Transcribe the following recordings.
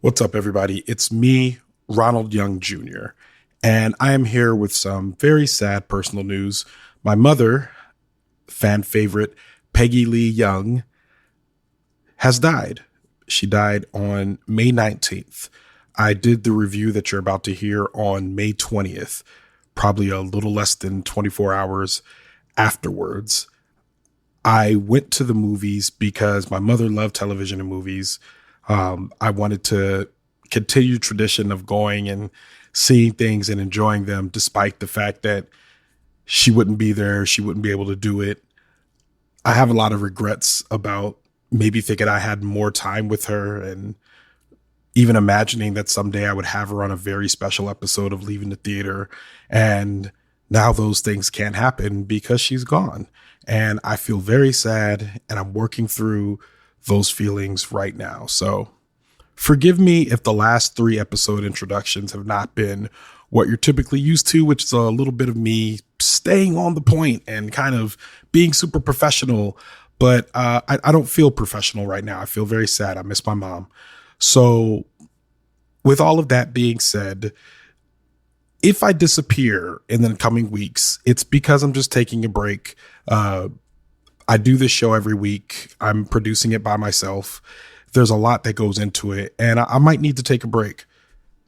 What's up, everybody? It's me, Ronald Young Jr., and I am here with some very sad personal news. My mother, fan favorite Peggy Lee Young, has died. She died on May 19th. I did the review that you're about to hear on May 20th, probably a little less than 24 hours afterwards. I went to the movies because my mother loved television and movies. I wanted to continue tradition of going and seeing things and enjoying them, despite the fact that she wouldn't be there. She wouldn't be able to do it. I have a lot of regrets about maybe thinking I had more time with her and even imagining that someday I would have her on a very special episode of Leaving the Theater. And now those things can't happen because she's gone. And I feel very sad, and I'm working through those feelings right now. So forgive me if the last 3 episode introductions have not been what you're typically used to, which is a little bit of me staying on the point and kind of being super professional. But I don't feel professional right now. I feel very sad. I miss my mom. So with all of that being said, if I disappear in the coming weeks, it's because I'm just taking a break. I do this show every week. I'm producing it by myself. There's a lot that goes into it, and I might need to take a break.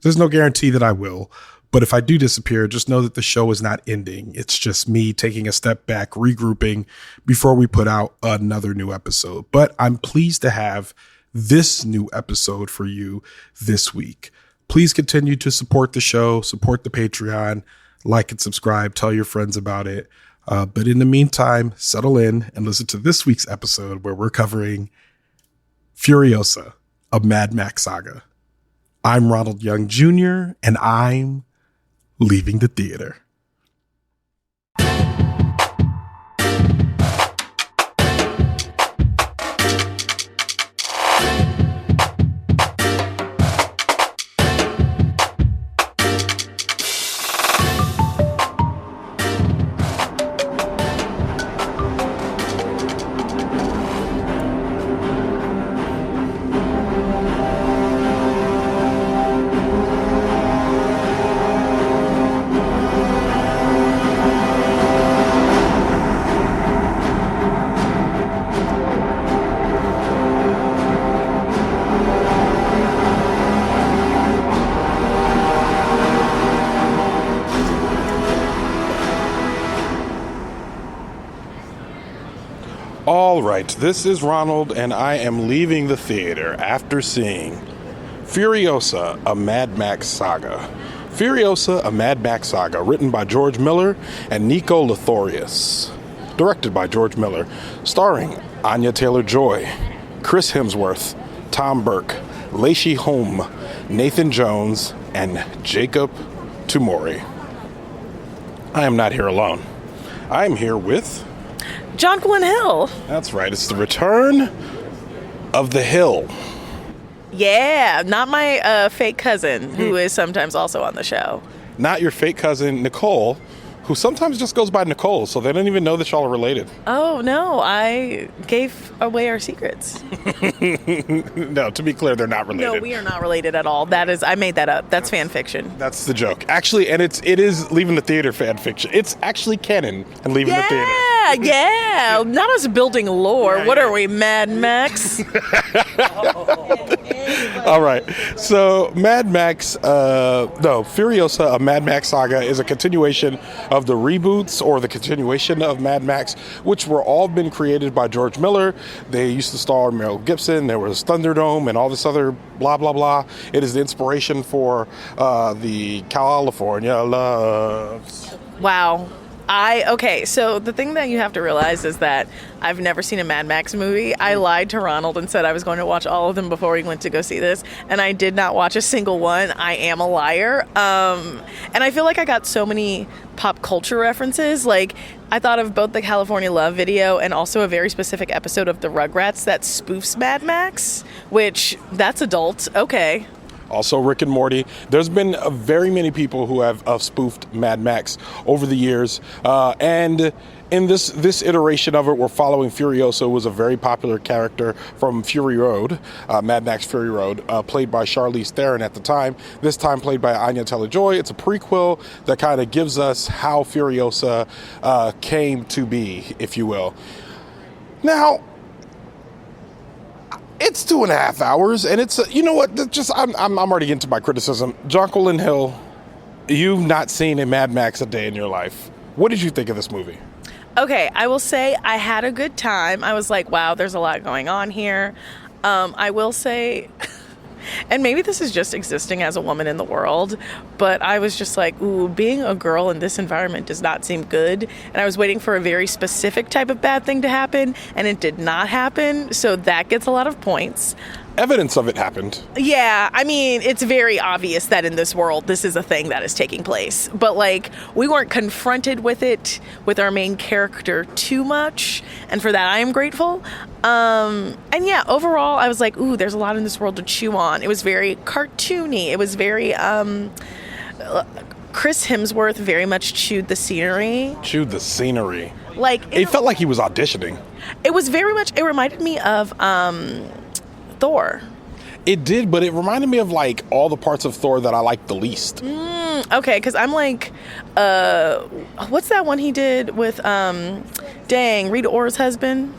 There's no guarantee that I will, but if I do disappear, just know that the show is not ending. It's just me taking a step back, regrouping before we put out another new episode. But I'm pleased to have this new episode for you this week. Please continue to support the show, support the Patreon, like and subscribe, tell your friends about it. But in the meantime, settle in and listen to this week's episode where we're covering Furiosa, a Mad Max Saga. I'm Ronald Young Jr., and I'm leaving the theater. All right, this is Ronald, and I am leaving the theater after seeing Furiosa, a Mad Max Saga. Furiosa, a Mad Max Saga, written by George Miller and Nico Lathouris. Directed by George Miller, starring Anya Taylor-Joy, Chris Hemsworth, Tom Burke, Lachy Hulme, Nathan Jones, and Jacob Tomuri. I am not here alone. I am here with Jonquilyn Hill. That's right. It's the return of the Hill. Yeah, not my fake cousin, who is sometimes also on the show. Not your fake cousin, Nicole, who sometimes just goes by Nicole, so they don't even know that y'all are related. Oh, no, I gave away our secrets. No, to be clear, they're not related. No, we are not related at all. I made that up. That's fan fiction. That's the joke. Actually, and it is Leaving the Theater fan fiction. It's actually canon and Leaving the Theater. Yeah. Not us building lore. What are we, Mad Max? All right. So Furiosa, a Mad Max Saga is a continuation of the reboots or the continuation of Mad Max, which were all been created by George Miller. They used to star Mel Gibson. There was Thunderdome and all this other blah, blah, blah. It is the inspiration for the California Loves. Wow. So the thing that you have to realize is that I've never seen a Mad Max movie. I lied to Ronald and said I was going to watch all of them before we went to go see this, and I did not watch a single one. I am a liar. And I feel like I got so many pop culture references. Like, I thought of both the California Love video and also a very specific episode of the Rugrats that spoofs Mad Max, which, that's adult. Okay. Also Rick and Morty. There's been very many people who have spoofed Mad Max over the years. And in this iteration of it, we're following Furiosa, who was a very popular character from Fury Road, Mad Max Fury Road, played by Charlize Theron at the time. This time played by Anya Taylor-Joy. It's a prequel that kind of gives us how Furiosa came to be, if you will. Now, it's 2.5 hours, and it's you know what? I'm already into my criticism. Jonquilyn Hill, you've not seen a Mad Max a day in your life. What did you think of this movie? Okay, I will say I had a good time. I was like, wow, there's a lot going on here. I will say, and maybe this is just existing as a woman in the world, but I was just like, ooh, being a girl in this environment does not seem good. And I was waiting for a very specific type of bad thing to happen, and it did not happen. So that gets a lot of points. Evidence of it happened. Yeah, I mean, it's very obvious that in this world, this is a thing that is taking place. But, like, we weren't confronted with it with our main character too much. And for that, I am grateful. And yeah, overall, I was like, ooh, there's a lot in this world to chew on. It was very cartoony. It was very, Chris Hemsworth very much chewed the scenery. Like, it felt like he was auditioning. It was very much, it reminded me of, Thor. It did, but it reminded me of like all the parts of Thor that I liked the least. Okay, because I'm like, what's that one he did with, Rita Ora's husband?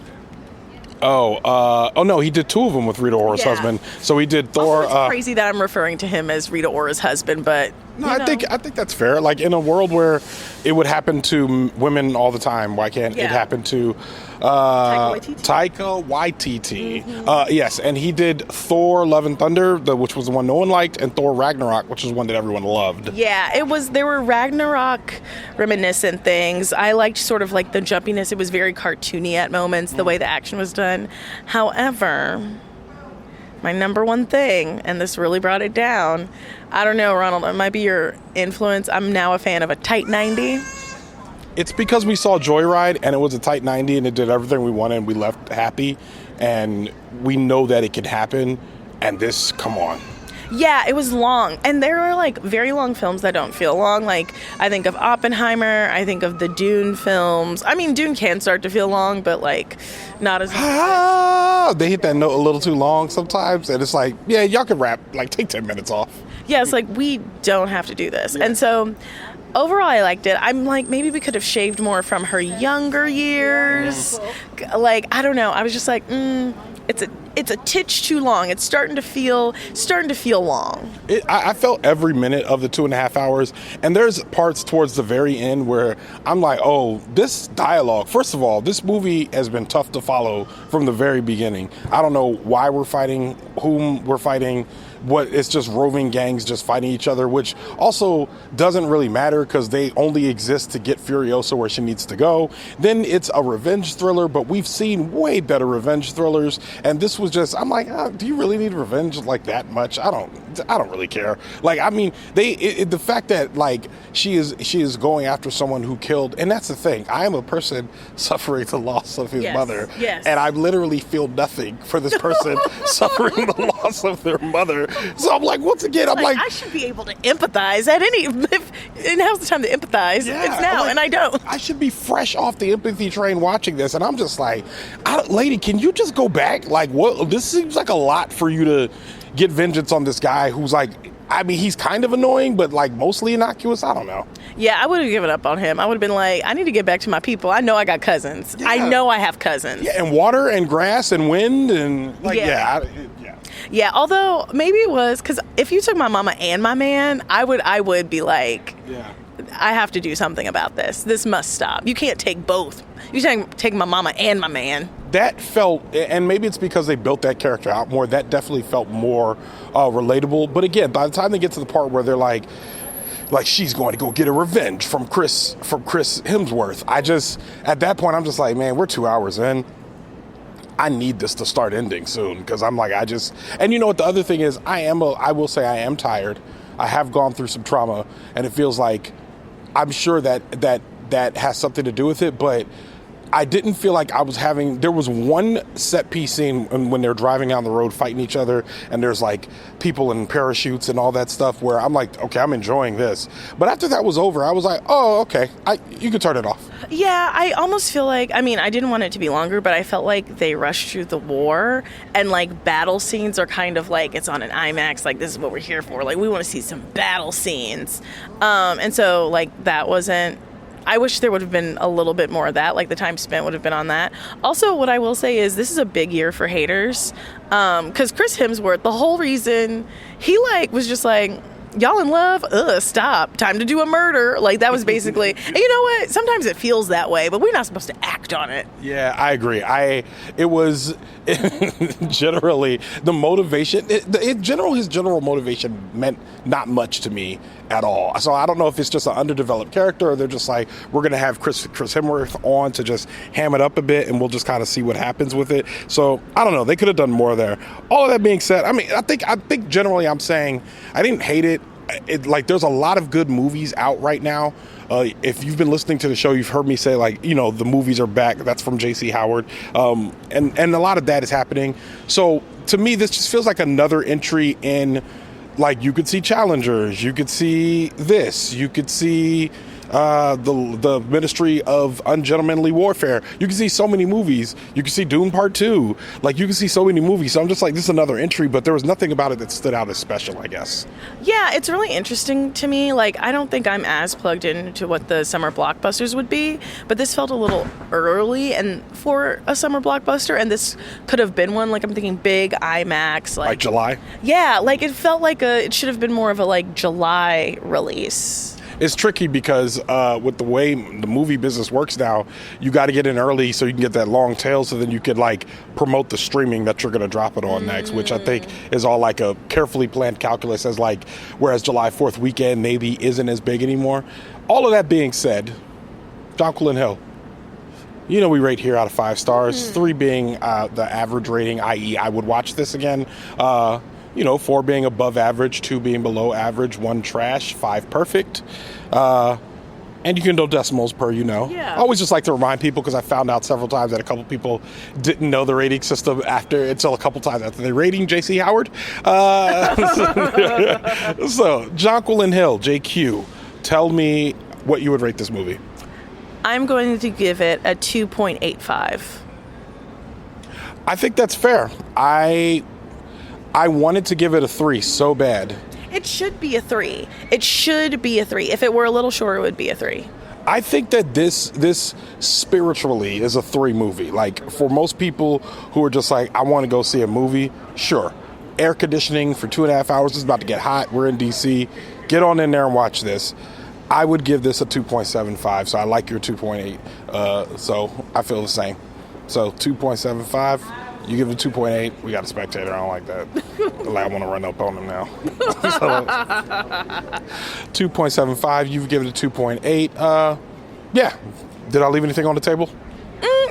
Oh no, he did two of them with Rita Ora's husband. So he did Thor. Also, it's crazy that I'm referring to him as Rita Ora's husband, but no, I think that's fair. Like in a world where it would happen to women all the time, why can't it happen to Taika Waititi? Mm-hmm. Yes, and he did Thor: Love and Thunder, which was the one no one liked, and Thor: Ragnarok, which is one that everyone loved. Yeah, it was. There were Ragnarok reminiscent things. I liked sort of like the jumpiness. It was very cartoony at moments, the way the action was done. However, my number one thing, and this really brought it down, I don't know, Ronald, it might be your influence. I'm now a fan of a tight 90. It's because we saw Joyride and it was a tight 90 and it did everything we wanted and we left happy, and we know that it could happen, and this, come on. Yeah, it was long. And there are like very long films that don't feel long. Like I think of Oppenheimer, I think of the Dune films. I mean, Dune can start to feel long, but like not as they hit that note a little too long sometimes, and it's like, yeah, y'all can rap, like take 10 minutes off. Yeah, it's like we don't have to do this. Yeah. And so overall, I liked it. I'm like, maybe we could have shaved more from her younger years. Like, I don't know. I was just like, it's a titch too long. It's starting to feel long. I felt every minute of the 2.5 hours, and there's parts towards the very end where I'm like, oh, this dialogue. First of all, this movie has been tough to follow from the very beginning. I don't know why we're fighting, whom we're fighting. It's just roving gangs just fighting each other, which also doesn't really matter because they only exist to get Furiosa where she needs to go. Then it's a revenge thriller, but we've seen way better revenge thrillers, and this was just, I'm like, do you really need revenge like that much? I don't really care. Like, I mean, the fact that like she is going after someone who killed, and that's the thing. I am a person suffering the loss of his mother, and I literally feel nothing for this person suffering the loss of their mother. So I'm like, once again, I'm like, I should be able to empathize at and now's the time to empathize. Yeah, it's now, and I don't. I should be fresh off the empathy train watching this, and I'm just like, lady, can you just go back? Like, what? This seems like a lot for you to get vengeance on this guy who's like, I mean, he's kind of annoying, but like mostly innocuous. I don't know. Yeah, I would have given up on him. I would have been like, I need to get back to my people. I know I got cousins. Yeah. I know I have cousins. Yeah, and water and grass and wind and like, Yeah, although maybe it was because if you took my mama and my man, I would be like, I have to do something about this. This must stop. You can't take both. You can't take my mama and my man. That felt, and maybe it's because they built that character out more, that definitely felt more relatable. But again, by the time they get to the part where they're like she's going to go get a revenge from Chris Hemsworth, at that point, I'm just like, man, we're 2 hours in. I need this to start ending soon, because I'm like, and you know what the other thing is, I will say I am tired. I have gone through some trauma, and it feels like, I'm sure that has something to do with it, but I didn't feel like I was having. There was one set piece scene when they're driving down the road fighting each other, and there's like people in parachutes and all that stuff. Where I'm like, okay, I'm enjoying this. But after that was over, I was like, oh, okay, you can turn it off. Yeah, I almost feel like, I mean, I didn't want it to be longer, but I felt like they rushed through the war, and like battle scenes are kind of like, it's on an IMAX, like this is what we're here for. Like we want to see some battle scenes, and so like that wasn't. I wish there would have been a little bit more of that, like the time spent would have been on that. Also, what I will say is this is a big year for haters, because Chris Hemsworth, the whole reason he like was just like, y'all in love? Stop. Time to do a murder. Like that was basically, and you know what? Sometimes it feels that way, but we're not supposed to act on it. Yeah, I agree. It was generally the motivation. His general motivation meant not much to me at all. So I don't know if it's just an underdeveloped character, or they're just like, we're going to have Chris Hemsworth on to just ham it up a bit, and we'll just kind of see what happens with it. So I don't know. They could have done more there. All of that being said, I mean, I think generally I'm saying I didn't hate it. Like there's a lot of good movies out right now. If you've been listening to the show, you've heard me say like, you know, the movies are back. That's from J.C. Howard. And a lot of that is happening. So to me, this just feels like another entry in, like, you could see Challengers, you could see this, you could see the Ministry of Ungentlemanly Warfare. You can see so many movies. You can see Dune Part 2. Like, you can see so many movies. So I'm just like, this is another entry, but there was nothing about it that stood out as special, I guess. Yeah, it's really interesting to me. Like, I don't think I'm as plugged into what the summer blockbusters would be, but this felt a little early and for a summer blockbuster, and this could have been one. Like, I'm thinking big IMAX. Like July? Yeah, like, it felt like it should have been more of a, like, July release. It's tricky because with the way the movie business works now, you got to get in early so you can get that long tail, so then you could like promote the streaming that you're going to drop it on next, which I think is all like a carefully planned calculus, as like, whereas July 4th weekend maybe isn't as big anymore. All of that being said, Jonquilyn Hill, you know we rate here out of 5 stars, 3 being the average rating, i.e. I would watch this again. 4 being above average, 2 being below average, 1 trash, 5 perfect. And you can know decimals per, Yeah. I always just like to remind people, because I found out several times that a couple people didn't know the rating system until a couple times after they rating J.C. Howard. So, Jonquilyn Hill, JQ, tell me what you would rate this movie. I'm going to give it a 2.85. I think that's fair. I wanted to give it a 3 so bad. It should be a 3. It should be a 3. If it were a little shorter, it would be a 3. I think that this spiritually is a 3 movie. Like, for most people who are just like, I want to go see a movie, sure. Air conditioning for 2.5 hours is about to get hot. We're in D.C. Get on in there and watch this. I would give this a 2.75, so I like your 2.8. So I feel the same. So 2.75. You give it a 2.8. We got a spectator. I don't like that. Like, I want to run up on him now. 2.75. You've given it a 2.8. Yeah. Did I leave anything on the table?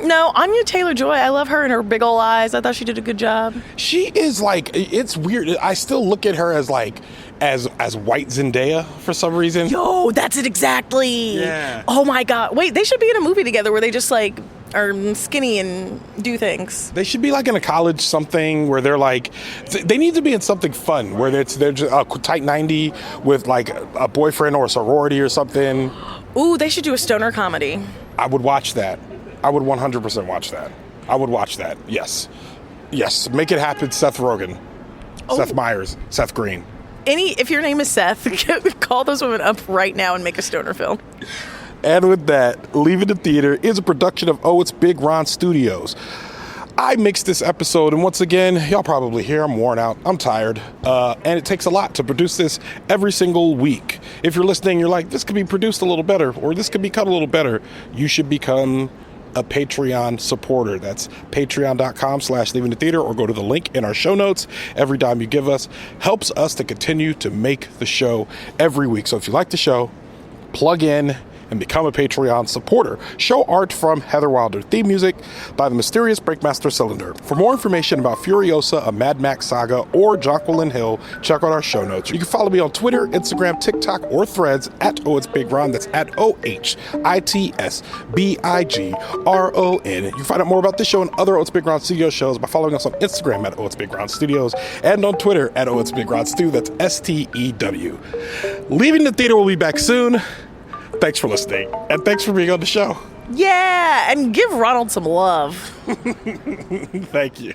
No. Anya Taylor-Joy. I love her and her big old eyes. I thought she did a good job. She is like, it's weird. I still look at her as like, as white Zendaya for some reason. Yo, that's it exactly. Yeah. Oh my God. Wait, they should be in a movie together where they just like are skinny and do things. They should be like in a college something where they're like, they need to be in something fun where they're just a tight 90 with like a boyfriend or a sorority or something. Ooh, they should do a stoner comedy. I would watch that. I would 100% watch that. I would watch that. Yes. Make it happen, Seth Rogen, Seth Meyers, Seth Green. If your name is Seth, call those women up right now and make a stoner film. And with that, Leaving the Theater is a production of Oh It's Big Ron Studios. I mixed this episode, and once again, y'all probably hear I'm worn out, I'm tired, and it takes a lot to produce this every single week. If you're listening, you're like, this could be produced a little better, or this could be cut a little better, you should become a Patreon supporter. That's patreon.com/Leaving the Theater, or go to the link in our show notes. Every dime you give us helps us to continue to make the show every week. So if you like the show, plug in, and become a Patreon supporter. Show art from Heather Wilder. Theme music by the mysterious Breakmaster Cylinder. For more information about Furiosa, a Mad Max Saga, or Jonquilyn Hill, check out our show notes. You can follow me on Twitter, Instagram, TikTok, or Threads at OHitsBigRon. That's at OHITSBIGRON. You can find out more about this show and other It's Big Ron Studio shows by following us on Instagram at It's Big Ron Studios and on Twitter at It's Big Ron Stu. That's STEW. Leaving the theater will be back soon. Thanks for listening, and thanks for being on the show. Yeah, and give Ronald some love. Thank you.